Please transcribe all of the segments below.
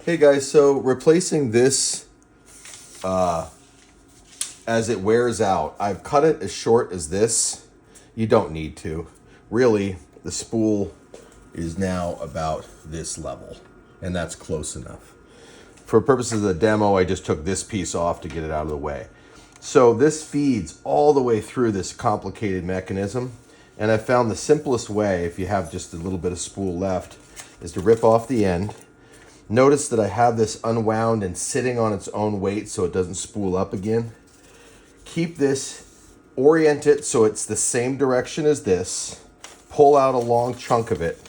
Hey guys, so replacing this as it wears out, I've cut it as short as this. You don't need to. Really, the spool is now about this level, and that's close enough. For purposes of the demo, I just took this piece off to get it out of the way. So this feeds all the way through this complicated mechanism, and I found the simplest way, if you have just a little bit of spool left, is to rip off the end. Notice that I have this unwound and sitting on its own weight so it doesn't spool up again. Keep this, orient it so it's the same direction as this, pull out a long chunk of it,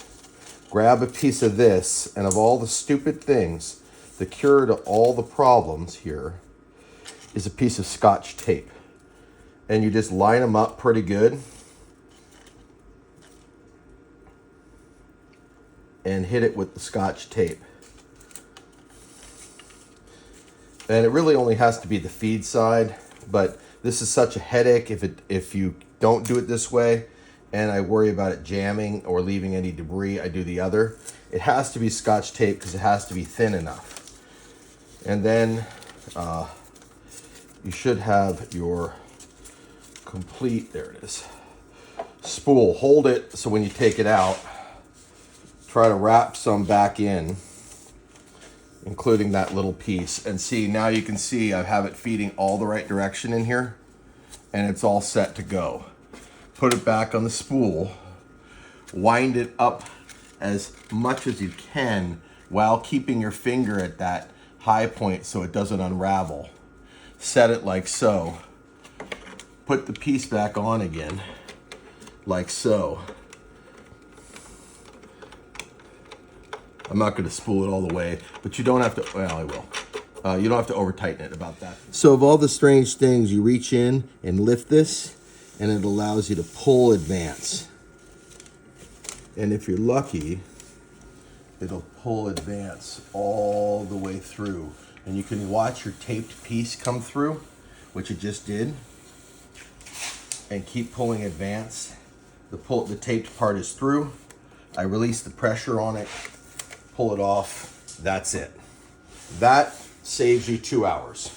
grab a piece of this, and of all the stupid things, the cure to all the problems here is a piece of Scotch tape. And you just line them up pretty good and hit it with the Scotch tape. And it really only has to be the feed side, but this is such a headache if you don't do it this way, and I worry about it jamming or leaving any debris. I do the other. It has to be Scotch tape because it has to be thin enough. And then you should have your complete, there it is, spool. Hold it so when you take it out, try to wrap some back in, including that little piece. And see, now you can see I have it feeding all the right direction in here, and it's all set to go. Put it back on the spool, wind it up as much as you can while keeping your finger at that high point so it doesn't unravel. Set it like so. Put the piece back on again, like so. I'm not going to spool it all the way, but you don't have to, well, I will. You don't have to over tighten it about that. So of all the strange things, you reach in and lift this, and it allows you to pull advance. And if you're lucky, it'll pull advance all the way through. And you can watch your taped piece come through, which it just did, and keep pulling advance. The taped part is through. I release the pressure on it, pull it off, that's it. That saves you 2 hours.